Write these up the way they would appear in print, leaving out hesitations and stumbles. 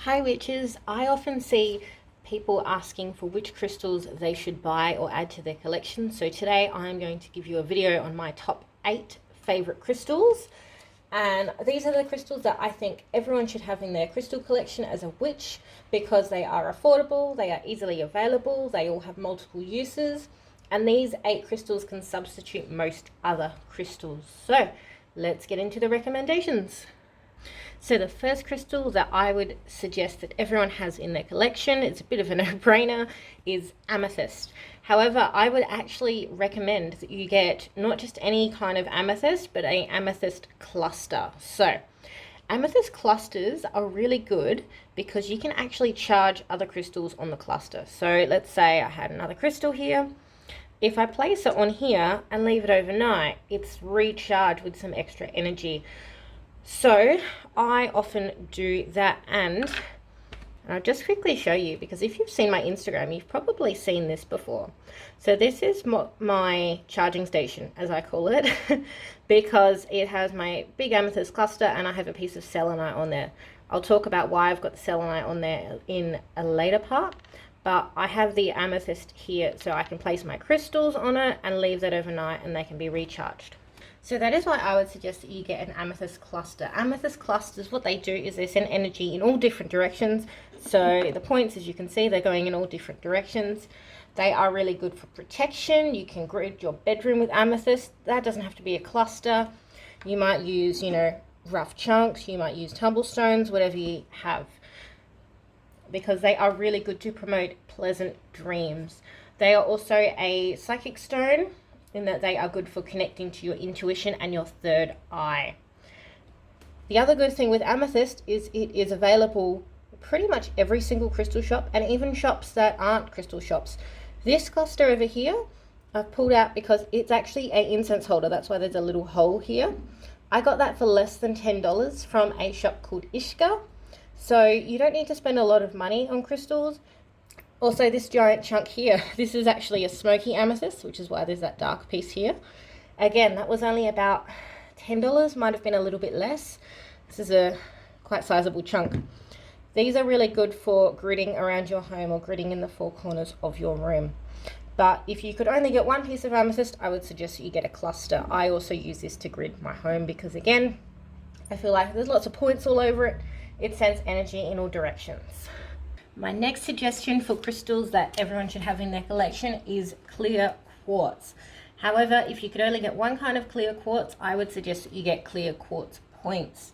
Hi witches, I often see people asking for which crystals they should buy or add to their collection. So today I'm going to give you a video on my top 8 favorite crystals. And these are the crystals that I think everyone should have in their crystal collection as a witch because they are affordable, they are easily available, they all have multiple uses. And these 8 crystals can substitute most other crystals. So let's get into the recommendations. So the first crystal that I would suggest that everyone has in their collection, it's a bit of a no-brainer, is Amethyst. However, I would actually recommend that you get not just any kind of amethyst, but an amethyst cluster. So amethyst clusters are really good because you can actually charge other crystals on the cluster. So let's say I had another crystal here. If I place it on here and leave it overnight, it's recharged with some extra energy. So I often do that, and I'll just quickly show you, because if you've seen my Instagram, you've probably seen this before. So this is my charging station, as I call it, because it has my big amethyst cluster and I have a piece of selenite on there. I'll talk about why I've got the selenite on there in a later part, but I have the amethyst here so I can place my crystals on it and leave that overnight and they can be recharged. So that is why I would suggest that you get an amethyst cluster. Amethyst clusters, what they do is they send energy in all different directions. So the points, as you can see, they're going in all different directions. They are really good for protection. You can grid your bedroom with amethyst. That doesn't have to be a cluster. You might use, rough chunks. You might use tumblestones, whatever you have, because they are really good to promote pleasant dreams. They are also a psychic stone, in that they are good for connecting to your intuition and your third eye. The other good thing with amethyst is it is available pretty much every single crystal shop, and even shops that aren't crystal shops. This cluster over here I've pulled out because it's actually an incense holder. That's why there's a little hole here. I got that for less than $10 from a shop called Ishka. So you don't need to spend a lot of money on crystals. Also, this giant chunk here, this is actually a smoky amethyst, which is why there's that dark piece here. Again, that was only about $10, might have been a little bit less. This is a quite sizable chunk. These are really good for gridding around your home or gridding in the 4 corners of your room. But if you could only get one piece of amethyst, I would suggest that you get a cluster. I also use this to grid my home because, again, I feel like there's lots of points all over it. It sends energy in all directions. My next suggestion for crystals that everyone should have in their collection is clear quartz. However, if you could only get one kind of clear quartz, I would suggest that you get clear quartz points.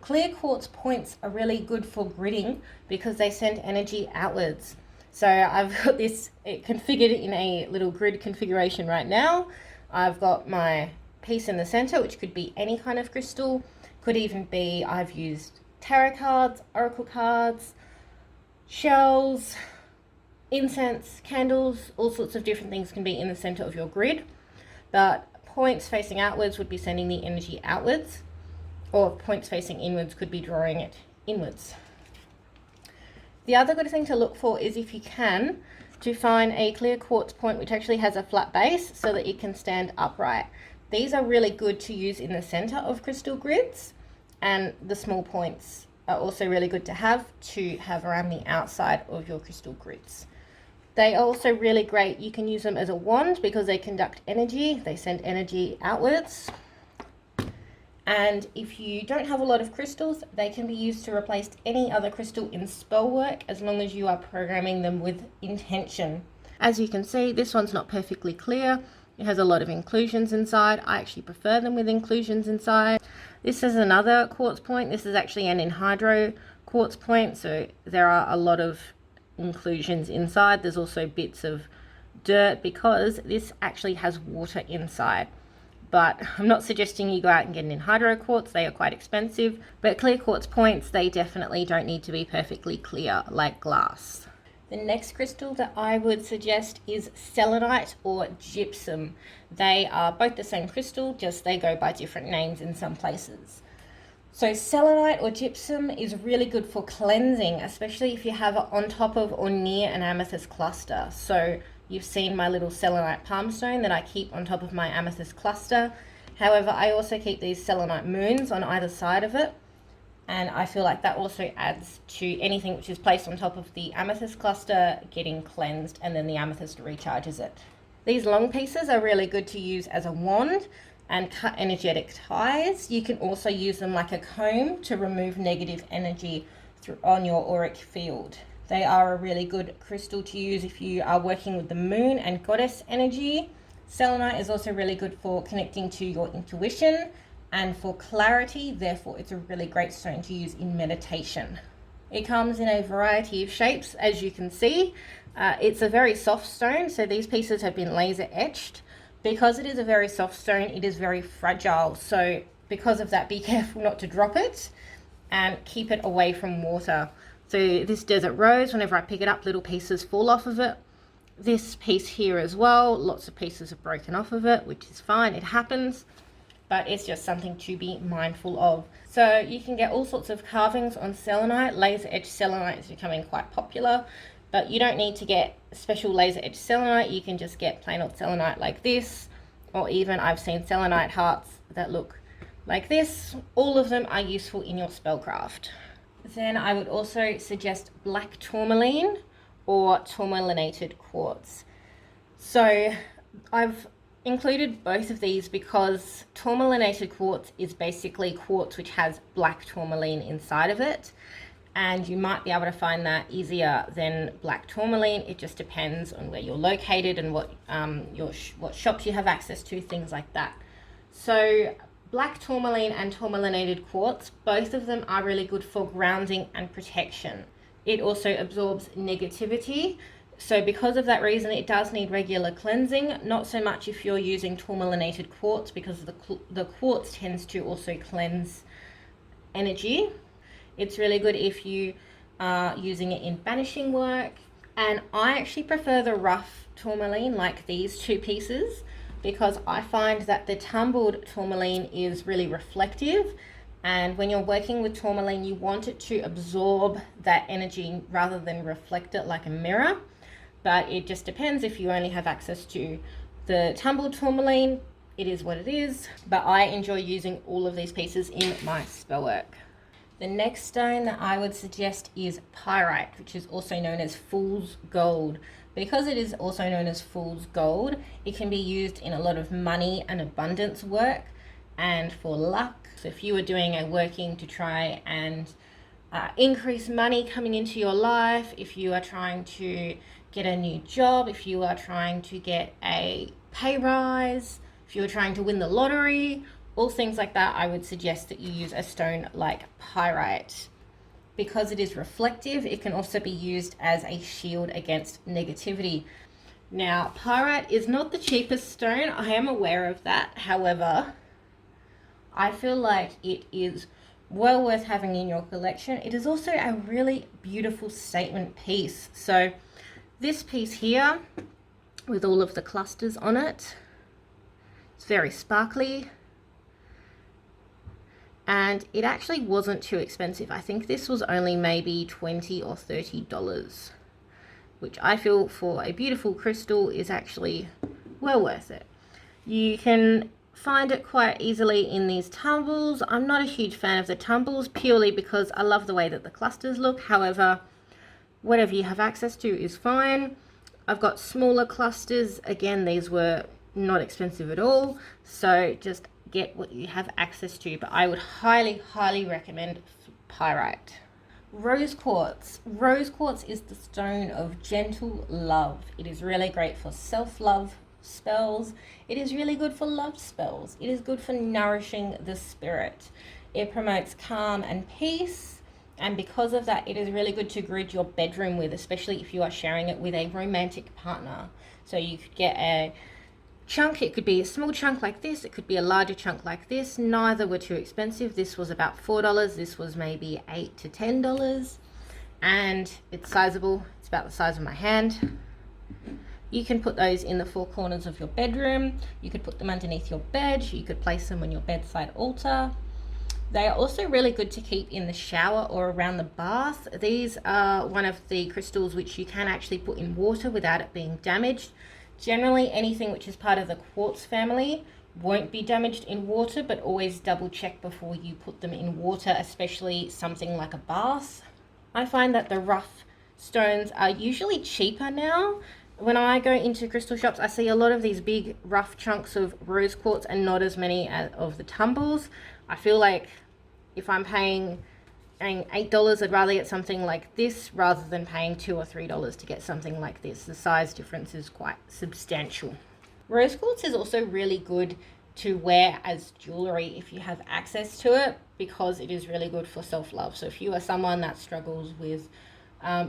Clear quartz points are really good for gridding because they send energy outwards. So I've got this configured in a little grid configuration right now. I've got my piece in the center, which could be any kind of crystal. Could even be, I've used tarot cards, oracle cards, shells, incense, candles, all sorts of different things can be in the center of your grid. But points facing outwards would be sending the energy outwards, or points facing inwards could be drawing it inwards. The other good thing to look for is, if you can, to find a clear quartz point which actually has a flat base so that it can stand upright. These are really good to use in the center of crystal grids, and the small points are also really good to have around the outside of your crystal grids. They are also really great. You can use them as a wand because they conduct energy. They send energy outwards. And if you don't have a lot of crystals, they can be used to replace any other crystal in spell work, as long as you are programming them with intention. As you can see, this one's not perfectly clear. It has a lot of inclusions inside. I actually prefer them with inclusions inside. This is another quartz point. This is actually an anhydro quartz point, so there are a lot of inclusions inside. There's also bits of dirt because this actually has water inside. But I'm not suggesting you go out and get an anhydro quartz. They are quite expensive. But clear quartz points, they definitely don't need to be perfectly clear like glass. The next crystal that I would suggest is Selenite or Gypsum. They are both the same crystal, just they go by different names in some places. So Selenite or Gypsum is really good for cleansing, especially if you have it on top of or near an amethyst cluster. So you've seen my little Selenite palm stone that I keep on top of my amethyst cluster. However, I also keep these Selenite moons on either side of it. And I feel like that also adds to anything which is placed on top of the amethyst cluster getting cleansed, and then the amethyst recharges it. These long pieces are really good to use as a wand and cut energetic ties. You can also use them like a comb to remove negative energy on your auric field. They are a really good crystal to use if you are working with the moon and goddess energy. Selenite is also really good for connecting to your intuition and for clarity. Therefore, it's a really great stone to use in meditation. It comes in a variety of shapes, as you can see. It's a very soft stone, so these pieces have been laser etched. Because it is a very soft stone, it is very fragile. So because of that, be careful not to drop it and keep it away from water. So this desert rose, whenever I pick it up, little pieces fall off of it. This piece here as well, lots of pieces are broken off of it, which is fine, it happens, but it's just something to be mindful of. So you can get all sorts of carvings on selenite. Laser edge selenite is becoming quite popular, but you don't need to get special laser edge selenite. You can just get plain old selenite like this, or even I've seen selenite hearts that look like this. All of them are useful in your spellcraft. Then I would also suggest black tourmaline or tourmalinated quartz. So I've included both of these because tourmalinated quartz is basically quartz which has black tourmaline inside of it, and you might be able to find that easier than black tourmaline. It just depends on where you're located and what what shops you have access to, things like that. So black tourmaline and tourmalinated quartz, both of them are really good for grounding and protection. It also absorbs negativity. So because of that reason, it does need regular cleansing. Not so much if you're using tourmalinated quartz, because the quartz tends to also cleanse energy. It's really good if you are using it in banishing work. And I actually prefer the rough tourmaline, like these two pieces, because I find that the tumbled tourmaline is really reflective. And when you're working with tourmaline, you want it to absorb that energy rather than reflect it like a mirror. But it just depends. If you only have access to the tumbled tourmaline, it is what it is. But I enjoy using all of these pieces in my spellwork. The next stone that I would suggest is Pyrite, which is also known as fool's gold. Because it is also known as fool's gold, it can be used in a lot of money and abundance work and for luck. So if you were doing a working to try and increase money coming into your life, if you are trying to get a new job, if you are trying to get a pay rise, if you're trying to win the lottery, all things like that, I would suggest that you use a stone like Pyrite. Because it is reflective, it can also be used as a shield against negativity. Now, Pyrite is not the cheapest stone, I am aware of that. However, I feel like it is well worth having in your collection. It is also a really beautiful statement piece. So this piece here, with all of the clusters on it, it's very sparkly. And it actually wasn't too expensive. I think this was only maybe $20 or $30, which I feel for a beautiful crystal is actually well worth it. You can find it quite easily in these tumbles. I'm not a huge fan of the tumbles purely because I love the way that the clusters look. However, whatever you have access to is fine. I've got smaller clusters. Again, these were not expensive at all. So just get what you have access to, but I would highly recommend Pyrite. Rose quartz. Rose quartz is the stone of gentle love. It is really great for self-love spells. It is really good for love spells. It is good for nourishing the spirit. It promotes calm and peace, and because of that, it is really good to grid your bedroom with, especially if you are sharing it with a romantic partner. So you could get a chunk. It could be a small chunk like this, it could be a larger chunk like this. Neither were too expensive. This was about $4, this was maybe $8 to $10, and it's sizable. It's about the size of my hand. You can put those in the four corners of your bedroom. You could put them underneath your bed. You could place them on your bedside altar. They are also really good to keep in the shower or around the bath. These are one of the crystals which you can actually put in water without it being damaged. Generally, anything which is part of the quartz family won't be damaged in water, but always double check before you put them in water, especially something like a bath. I find that the rough stones are usually cheaper now. When I go into crystal shops, I see a lot of these big rough chunks of rose quartz and not as many of the tumbles. I feel like if I'm paying $8, I'd rather get something like this rather than paying $2 or $3 to get something like this. The size difference is quite substantial. Rose quartz is also really good to wear as jewelry if you have access to it, because it is really good for self-love. So if you are someone that struggles with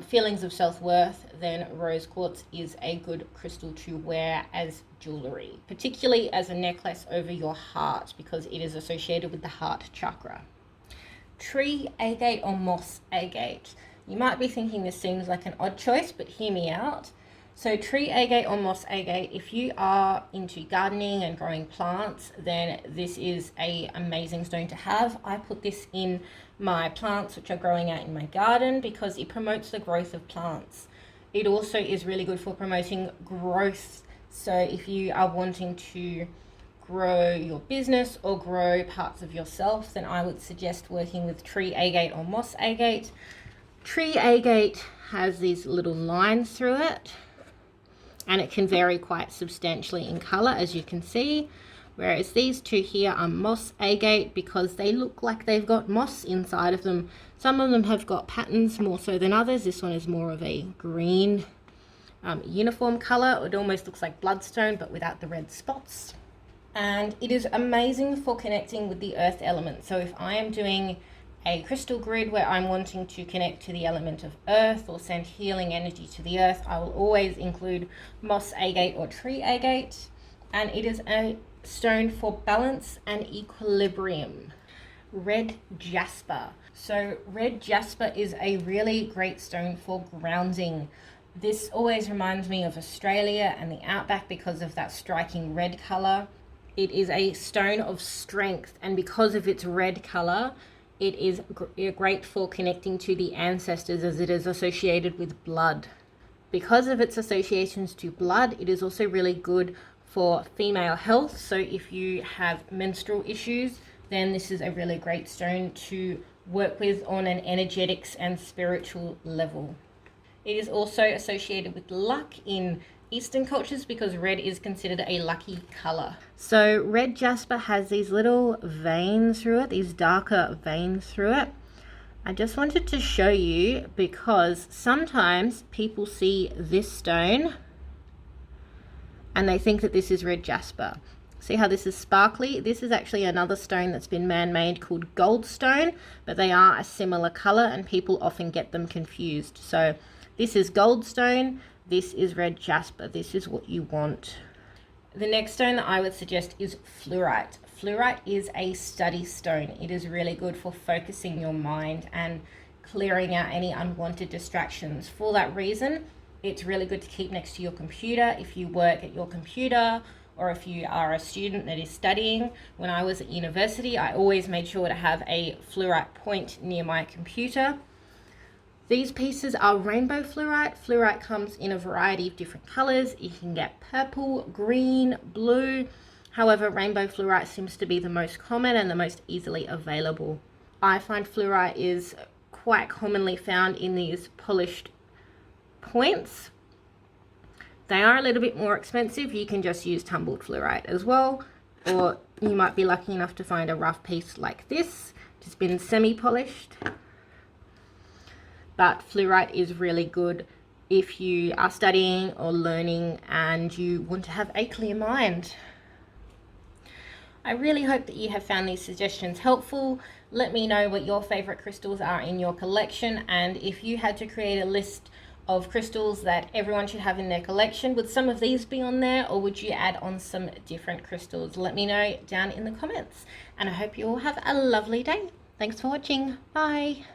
feelings of self-worth, then rose quartz is a good crystal to wear as jewelry, particularly as a necklace over your heart, because it is associated with the heart chakra. Tree agate or moss agate. You might be thinking this seems like an odd choice, but hear me out. So tree agate or moss agate, if you are into gardening and growing plants, then this is an amazing stone to have. I put this in my plants which are growing out in my garden because it promotes the growth of plants. It also is really good for promoting growth. So if you are wanting to grow your business or grow parts of yourself, then I would suggest working with tree agate or moss agate. Tree agate has these little lines through it, and it can vary quite substantially in color, as you can see, whereas these two here are moss agate because they look like they've got moss inside of them. Some of them have got patterns more so than others. This one is more of a green uniform color. It almost looks like bloodstone but without the red spots. And it is amazing for connecting with the earth element. So if I am doing a crystal grid where I'm wanting to connect to the element of earth or send healing energy to the earth, I will always include moss agate or tree agate. And it is a stone for balance and equilibrium. Red jasper. So red jasper is a really great stone for grounding. This always reminds me of Australia and the outback because of that striking red color. It is a stone of strength, and because of its red color, it is great for connecting to the ancestors, as it is associated with blood. Because of its associations to blood, it is also really good for female health. So if you have menstrual issues, then this is a really great stone to work with on an energetics and spiritual level. It is also associated with luck in Eastern cultures because red is considered a lucky color. So red jasper has these little veins through it, these darker veins through it. I just wanted to show you because sometimes people see this stone and they think that this is red jasper. See how this is sparkly? This is actually another stone that's been man-made called goldstone, but they are a similar color and people often get them confused. So this is goldstone. This is red jasper. This is what you want. The next stone that I would suggest is fluorite. Fluorite is a study stone. It is really good for focusing your mind and clearing out any unwanted distractions. For that reason, it's really good to keep next to your computer if you work at your computer or if you are a student that is studying. When I was at university, I always made sure to have a fluorite point near my computer. These pieces are rainbow fluorite. Fluorite comes in a variety of different colors. You can get purple, green, blue. However, rainbow fluorite seems to be the most common and the most easily available. I find fluorite is quite commonly found in these polished points. They are a little bit more expensive. You can just use tumbled fluorite as well, or you might be lucky enough to find a rough piece like this, just been semi-polished. But fluorite is really good if you are studying or learning and you want to have a clear mind. I really hope that you have found these suggestions helpful. Let me know what your favorite crystals are in your collection, and if you had to create a list of crystals that everyone should have in their collection, would some of these be on there, or would you add on some different crystals? Let me know down in the comments, and I hope you all have a lovely day. Thanks for watching. Bye.